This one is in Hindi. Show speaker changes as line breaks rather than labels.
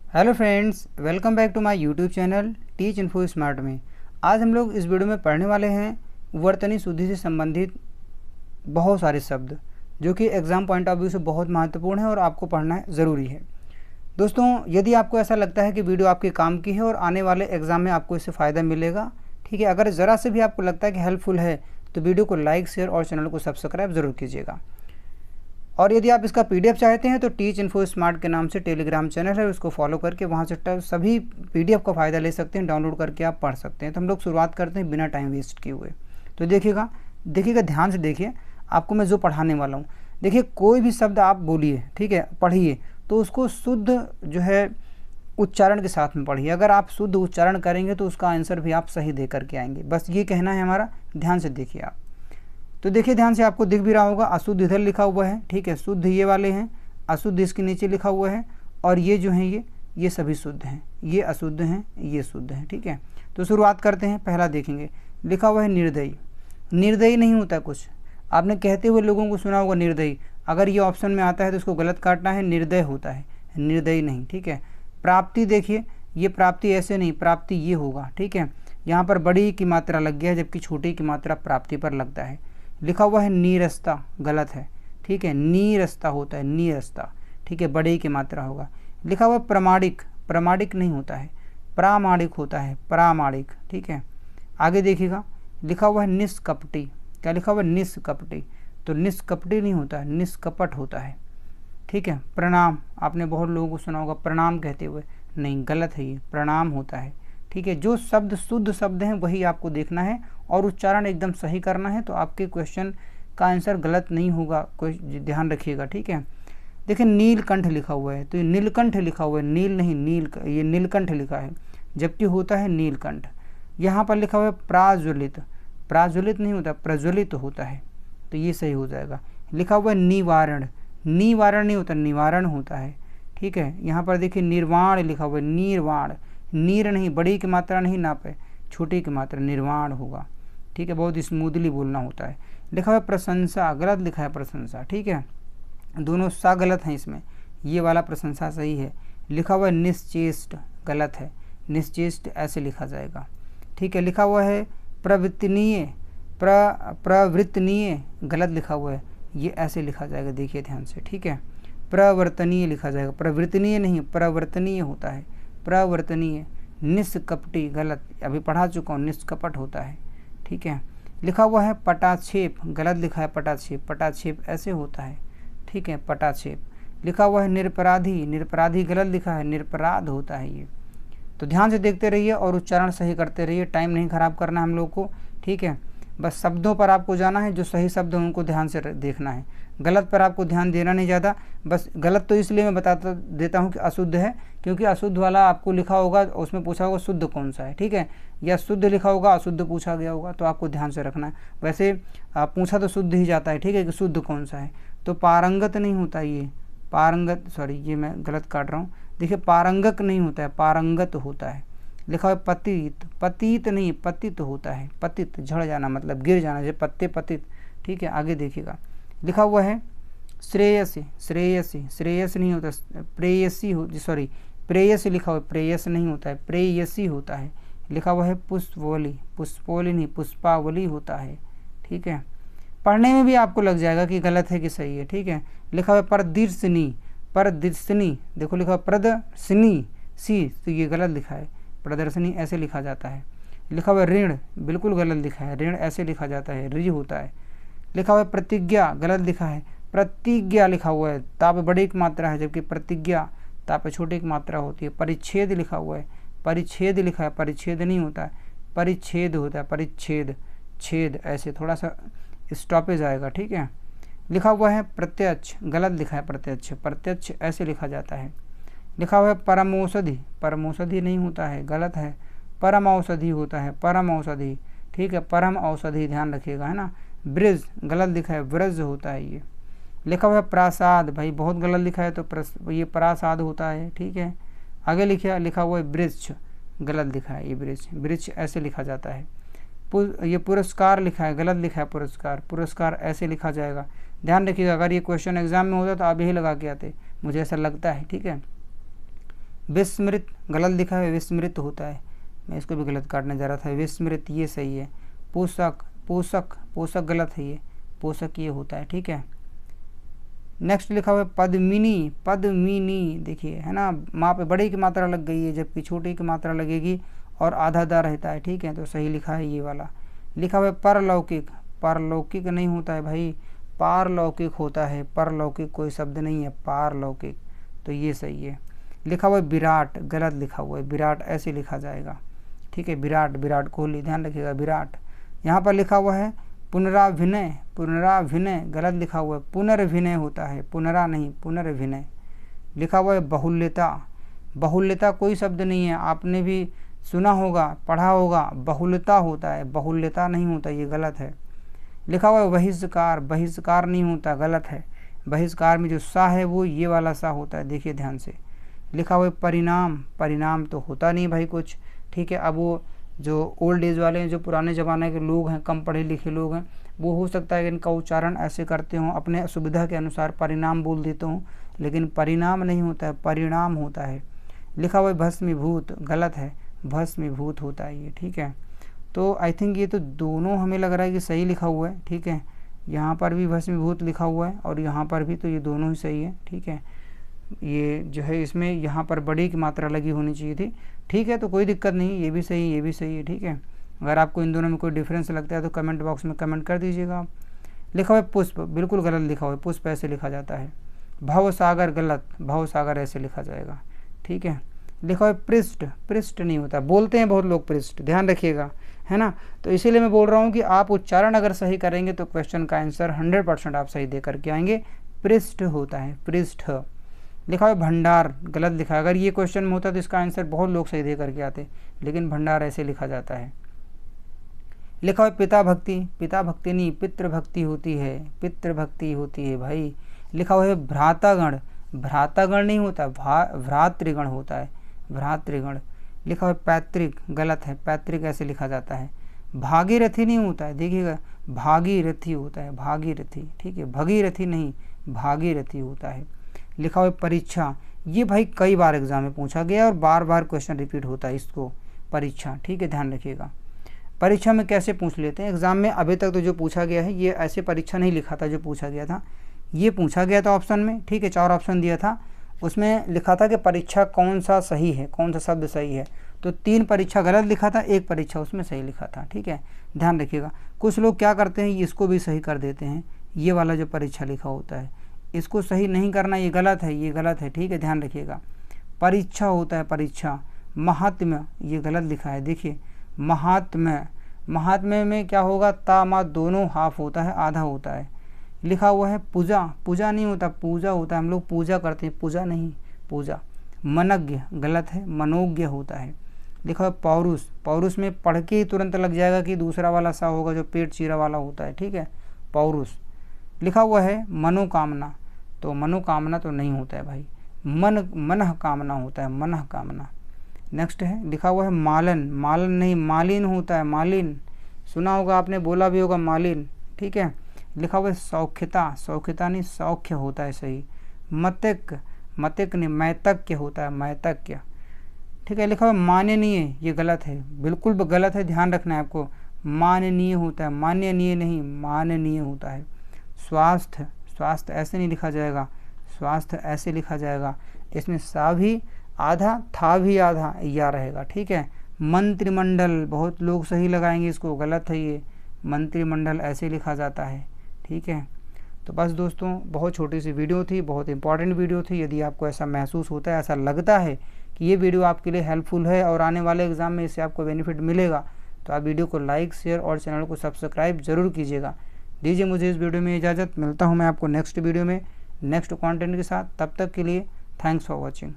Hello friends, welcome back to my YouTube channel Teach Info Smart में। आज हम लोग इस वीडियो में पढ़ने वाले हैं वर्तनी शुद्धि से संबंधित बहुत सारे शब्द जो कि एग्ज़ाम पॉइंट ऑफ व्यू से बहुत महत्वपूर्ण है और आपको पढ़ना ज़रूरी है। दोस्तों, यदि आपको ऐसा लगता है कि वीडियो आपके काम की है और आने वाले एग्ज़ाम में आपको इससे फ़ायदा मिलेगा, ठीक है, अगर ज़रा से भी आपको लगता है कि हेल्पफुल है तो वीडियो को लाइक, शेयर और चैनल को सब्सक्राइब ज़रूर कीजिएगा। और यदि आप इसका पीडीएफ चाहते हैं तो टीच इन्फो स्मार्ट के नाम से टेलीग्राम चैनल है, उसको फॉलो करके वहाँ से सभी पीडीएफ का फ़ायदा ले सकते हैं, डाउनलोड करके आप पढ़ सकते हैं। तो हम लोग शुरुआत करते हैं बिना टाइम वेस्ट किए हुए। तो देखिएगा ध्यान से देखिए, आपको मैं जो पढ़ाने वाला हूँ। देखिए, कोई भी शब्द आप बोलिए, ठीक है, पढ़िए तो उसको शुद्ध जो है उच्चारण के साथ में पढ़िए। अगर आप शुद्ध उच्चारण करेंगे तो उसका आंसर भी आप सही दे करके आएंगे। बस ये कहना है हमारा, ध्यान से देखिए आप। तो देखिए ध्यान से, आपको दिख भी रहा होगा अशुद्ध इधर लिखा हुआ है, ठीक है, शुद्ध ये वाले हैं, अशुद्ध इसके नीचे लिखा हुआ है, और ये जो हैं ये सभी शुद्ध हैं, ये अशुद्ध हैं, ये शुद्ध हैं, ठीक है। तो शुरुआत करते हैं। पहला देखेंगे, लिखा हुआ है निर्दयी। निर्दयी नहीं होता कुछ, आपने कहते हुए लोगों को सुना होगा निर्दयी। अगर ये ऑप्शन में आता है तो उसको गलत काटना है, निर्दय होता है, निर्दयी नहीं, ठीक है। प्राप्ति देखिए, ये प्राप्ति ऐसे नहीं, प्राप्ति ये होगा, ठीक है। यहाँ पर बड़ी की मात्रा लग गया है जबकि छोटी की मात्रा प्राप्ति पर लगता है। लिखा हुआ है नीरस्ता, गलत है, ठीक है, नीरस्ता होता है, नीरस्ता, ठीक है, बड़े की मात्रा होगा। लिखा हुआ है प्रमाणिक, प्रमाणिक नहीं होता है, प्रामाणिक होता है, प्रामाणिक, ठीक है। आगे देखिएगा, लिखा हुआ है निष्कपटी। क्या लिखा हुआ है? निष्कपटी। तो निष्कपटी नहीं होता है, निष्कपट होता है, ठीक है। प्रणाम, आपने बहुत लोगों को सुना होगा प्रणाम कहते हुए, नहीं, गलत है, ये प्रणाम होता है, ठीक है। जो शब्द शुद्ध शब्द हैं वही आपको देखना है और उच्चारण एकदम सही करना है, तो आपके क्वेश्चन का आंसर गलत नहीं होगा, कोई ध्यान रखिएगा, ठीक है। देखिए नीलकंठ लिखा हुआ है, तो ये नीलकंठ लिखा हुआ है, नील नहीं, ये नीलकंठ लिखा है जबकि होता है नीलकंठ। यहाँ पर लिखा हुआ है प्राज्वलित, प्राज्वलित नहीं होता, प्रज्वलित होता है, तो ये सही हो जाएगा। लिखा हुआ है निवारण, निवारण नहीं होता, निवारण होता है, ठीक है। यहाँ पर देखिए निर्वाण लिखा हुआ है, निर्वाण, नीर नहीं, बड़ी की मात्रा नहीं नापे, छोटी की मात्रा, निर्वाण होगा, ठीक है। बहुत स्मूथली बोलना होता है। लिखा हुआ है प्रशंसा, गलत लिखा है प्रशंसा, ठीक है, दोनों सा गलत हैं इसमें, ये वाला प्रशंसा सही है। लिखा हुआ है निश्चेष्ट, गलत है, निश्चेष्ट ऐसे लिखा जाएगा, ठीक है। लिखा हुआ है प्रवृत्तनीय, प्रवृत्तनीय, गलत लिखा हुआ है, ये ऐसे लिखा जाएगा, देखिए ध्यान से, ठीक है। प्रवर्तनीय लिखा जाएगा, प्रवृत्तनीय नहीं, प्रवर्तनीय होता है, प्रवर्तनीय। निष्कपटी, गलत, अभी पढ़ा चुका हूँ, निष्कपट होता है, ठीक है। लिखा हुआ है पटाक्षेप, गलत लिखा है पटाक्षेप, पटाक्षेप ऐसे होता है, ठीक है, पटाक्षेप। लिखा हुआ है निरपराधी, निरपराधी गलत लिखा है, निरपराध होता है ये। तो ध्यान से देखते रहिए और उच्चारण सही करते रहिए, टाइम नहीं खराब करना हम लोग को, ठीक है। बस शब्दों पर आपको जाना है, जो सही शब्द हैं उनको ध्यान से देखना है, गलत पर आपको ध्यान देना नहीं ज़्यादा। बस गलत तो इसलिए मैं बताता देता हूँ कि अशुद्ध है, क्योंकि अशुद्ध वाला आपको लिखा होगा, उसमें पूछा होगा शुद्ध कौन सा है, ठीक है, या शुद्ध लिखा होगा अशुद्ध पूछा गया होगा, तो आपको ध्यान से रखना है। वैसे पूछा तो शुद्ध ही जाता है, ठीक है, कि शुद्ध कौन सा है। तो पारंगत नहीं होता ये, पारंगत, सॉरी ये मैं गलत काट रहा हूँ, देखिए पारंगक नहीं होता है, पारंगत होता है। लिखा हुआ है पतित, पतित नहीं, पतित होता है, पतित झड़ जाना मतलब गिर जाना, जैसे पत्ते पतित, ठीक है। आगे देखिएगा, लिखा हुआ है श्रेयसी, श्रेयसी, श्रेयस नहीं होता, प्रेयसी हो, सॉरी प्रेयसी लिखा हुआ है, प्रेयस नहीं होता है, प्रेयसी होता है। लिखा हुआ है पुष्पवली, पुष्पोली नहीं, पुष्पावली होता है, ठीक है। पढ़ने में भी आपको लग जाएगा कि गलत है कि सही है, ठीक है। लिखा हुआ है प्रदर्शनी, प्रदर्शनी, देखो लिखा हुआ प्रदर्शनी, सी, तो ये गलत लिखा है, प्रदर्शनी ऐसे लिखा जाता है। लिखा हुआ है ऋण, बिल्कुल गलत लिखा है, ऋण ऐसे लिखा जाता है, ऋ होता है। लिखा हुआ है प्रतिज्ञा, गलत लिखा है, प्रतिज्ञा लिखा हुआ है, ताप बड़ी की मात्रा है जबकि प्रतिज्ञा ताप छोटी की मात्रा होती है। परिच्छेद लिखा हुआ है, परिच्छेद लिखा है, परिच्छेद नहीं होता है, परिच्छेद होता है, परिच्छेद, छेद ऐसे थोड़ा सा स्टॉपेज आएगा, ठीक है। लिखा हुआ है प्रत्यक्ष, गलत लिखा है प्रत्यक्ष, प्रत्यक्ष ऐसे लिखा जाता है। लिखा हुआ है परमौषधि, परमौषधि नहीं होता है, गलत है, परम औषधि होता है, परम औषधि, ठीक है, परम औषधि, ध्यान रखिएगा, है ना। ब्रिज, गलत लिखा है, ब्रज होता है ये। लिखा हुआ है प्रासाद, भाई बहुत गलत लिखा है, तो ये प्रासाद होता है, ठीक है। आगे लिखा हुआ है वृक्ष, गलत लिखा है, ये वृक्ष, वृक्ष ऐसे लिखा जाता है। ये पुरस्कार लिखा है, गलत लिखा है पुरस्कार, पुरस्कार ऐसे लिखा जाएगा, ध्यान रखिएगा। अगर ये क्वेश्चन एग्जाम में होता तो आप यही लगा के आते, मुझे ऐसा लगता है, ठीक है। विस्मृत गलत लिखा है, विस्मृत होता है, मैं इसको भी गलत काटने जा रहा था। विस्मृत ये सही है। पोषक पोषक पोषक गलत है, ये पोषक ये होता है, ठीक है। नेक्स्ट लिखा हुआ है पद्मिनी, पद्मिनी देखिए है ना, माँ पे बड़े की मात्रा लग गई है जबकि छोटे की मात्रा लगेगी और आधा दा रहता है, ठीक है, तो सही लिखा है ये वाला। लिखा हुआ है परलौकिक, परलौकिक नहीं होता है भाई, पारलौकिक होता है, परलौकिक कोई शब्द नहीं है, पारलौकिक, तो ये सही है। लिखा हुआ है विराट, गलत लिखा हुआ है, विराट ऐसे लिखा जाएगा, ठीक है, विराट, विराट कोहली, ध्यान रखिएगा विराट। यहाँ पर लिखा हुआ है पुनराभिनय, पुनराभिनय गलत लिखा हुआ है, पुनर्भिनय होता है, पुनरा नहीं, पुनर्भिनय। लिखा हुआ है बहुल्यता, बहुल्यता कोई शब्द नहीं है, आपने भी सुना होगा, पढ़ा होगा, बहुल्यता होता है, बहुल्यता नहीं होता, ये गलत है। लिखा हुआ है बहिष्कार, बहिष्कार नहीं होता, गलत है। बहिष्कार में जो सा है वो ये वाला सा होता है, देखिए ध्यान से। लिखा हुआ है परिणाम, परिणाम तो होता नहीं भाई कुछ, ठीक है। अब वो जो ओल्ड एज वाले हैं, जो पुराने ज़माने के लोग हैं, कम पढ़े लिखे लोग हैं, वो हो सकता है कि इनका उच्चारण ऐसे करते हों, अपने सुविधा के अनुसार परिणाम बोल देते हों, लेकिन परिणाम नहीं होता है, परिणाम होता है। लिखा हुआ है भस्मीभूत, गलत है, भस्मीभूत होता है ये, ठीक है। तो आई थिंक ये तो दोनों हमें लग रहा है कि सही लिखा हुआ है, ठीक है। यहाँ पर भी भस्मीभूत लिखा हुआ है और यहाँ पर भी, तो ये दोनों ही सही है, ठीक है। ये जो है इसमें यहाँ पर बड़ी की मात्रा लगी होनी चाहिए थी, ठीक है, तो कोई दिक्कत नहीं, ये भी सही, ये भी सही है, ठीक है। अगर आपको इन दोनों में कोई डिफरेंस लगता है तो कमेंट बॉक्स में कमेंट कर दीजिएगा। लिखा हुआ है पुष्प, बिल्कुल गलत लिखा हुआ है, पुष्प ऐसे लिखा जाता है। भवसागर गलत, भवसागर ऐसे लिखा जाएगा, ठीक है। लिखा हुआ है पृष्ठ, पृष्ठ नहीं होता, बोलते हैं बहुत लोग पृष्ठ, ध्यान रखिएगा, है ना। तो इसीलिए मैं बोल रहा हूँ कि आप उच्चारण अगर सही करेंगे तो क्वेश्चन का आंसर 100% आप सही दे करके आएंगे। पृष्ठ होता है, पृष्ठ। लिखा हुआ है भंडार, गलत लिखा है, अगर ये क्वेश्चन में होता तो इसका आंसर बहुत लोग सही दे करके आते, लेकिन भंडार ऐसे लिखा जाता है। लिखा हुआ है पिता भक्ति, पिता भक्ति नहीं, पितृ भक्ति होती है, पितृ भक्ति होती है भाई। लिखा हुआ है भ्रातागण, भ्रातागण नहीं होता, भ्रातृगण होता है, भ्रातृगण। लिखा हुआ है पैतृक, गलत है, पैतृक ऐसे लिखा जाता है। भागीरथी नहीं होता है, देखिएगा भागीरथी होता है, भागीरथी, ठीक है, भगीरथी नहीं, भागीरथी होता है। लिखा हुआ है परीक्षा, ये भाई कई बार एग्जाम में पूछा गया और बार बार क्वेश्चन रिपीट होता है इसको, परीक्षा, ठीक है, ध्यान रखिएगा। परीक्षा में कैसे पूछ लेते हैं एग्जाम में, अभी तक तो जो पूछा गया है ये ऐसे परीक्षा नहीं लिखा था, जो पूछा गया था ये पूछा गया था ऑप्शन में, ठीक है, 4 ऑप्शन दिया था, उसमें लिखा था कि परीक्षा कौन सा सही है, कौन सा शब्द सही है, तो 3 परीक्षा गलत लिखा था, 1 परीक्षा उसमें सही लिखा था, ठीक है, ध्यान रखिएगा। कुछ लोग क्या करते हैं, इसको भी सही कर देते हैं, ये वाला जो परीक्षा लिखा होता है इसको सही नहीं करना, ये गलत है, ये गलत है, ठीक है, ध्यान रखिएगा। परीक्षा होता है, परीक्षा। महात्म्य, ये गलत लिखा है, देखिए महात्म्य, महात्म्य में क्या होगा, ता मा दोनों हाफ होता है, आधा होता है। लिखा हुआ है पूजा, पूजा नहीं होता, पूजा होता है, हम लोग पूजा करते हैं, पूजा नहीं, पूजा। मनज्ञ, गलत है, मनोज्ञ होता है। लिखा हुआ पौरुष, पौरुष में पढ़ के ही तुरंत लग जाएगा कि दूसरा वाला सा होगा जो पेट चीरा वाला होता है, ठीक है, पौरुष। लिखा हुआ है मनोकामना, तो मनोकामना तो नहीं होता है भाई, मनः कामना होता है, मनः कामना। नेक्स्ट है, लिखा हुआ है मालन, मालन नहीं, मालिन होता है, मालिन, सुना होगा आपने, बोला भी होगा मालिन, ठीक है। लिखा हुआ है सौख्यता, सौख्यता नहीं, सौख्य होता है सही। मतिक, मतिक नहीं, मैतक्य होता है, मैतक्य, ठीक है। लिखा हुआ है माननीय, ये गलत है, बिल्कुल गलत है, ध्यान रखना है आपको, माननीय होता है, माननीय नहीं, माननीय होता है। स्वास्थ्य, स्वास्थ्य ऐसे नहीं लिखा जाएगा, स्वास्थ्य ऐसे लिखा जाएगा, इसमें सा भी आधा, था भी आधा, या रहेगा, ठीक है। मंत्रिमंडल, बहुत लोग सही लगाएंगे इसको, गलत है ये, मंत्रिमंडल ऐसे लिखा जाता है, ठीक है। तो बस दोस्तों, बहुत छोटी सी वीडियो थी, बहुत इंपॉर्टेंट वीडियो थी। यदि आपको ऐसा महसूस होता है, ऐसा लगता है कि ये वीडियो आपके लिए हेल्पफुल है और आने वाले एग्जाम में इससे आपको बेनिफिट मिलेगा, तो आप वीडियो को लाइक, शेयर और चैनल को सब्सक्राइब जरूर कीजिएगा। दीजिए मुझे इस वीडियो में इजाज़त, मिलता हूँ मैं आपको नेक्स्ट वीडियो में नेक्स्ट कंटेंट के साथ, तब तक के लिए थैंक्स फॉर वॉचिंग।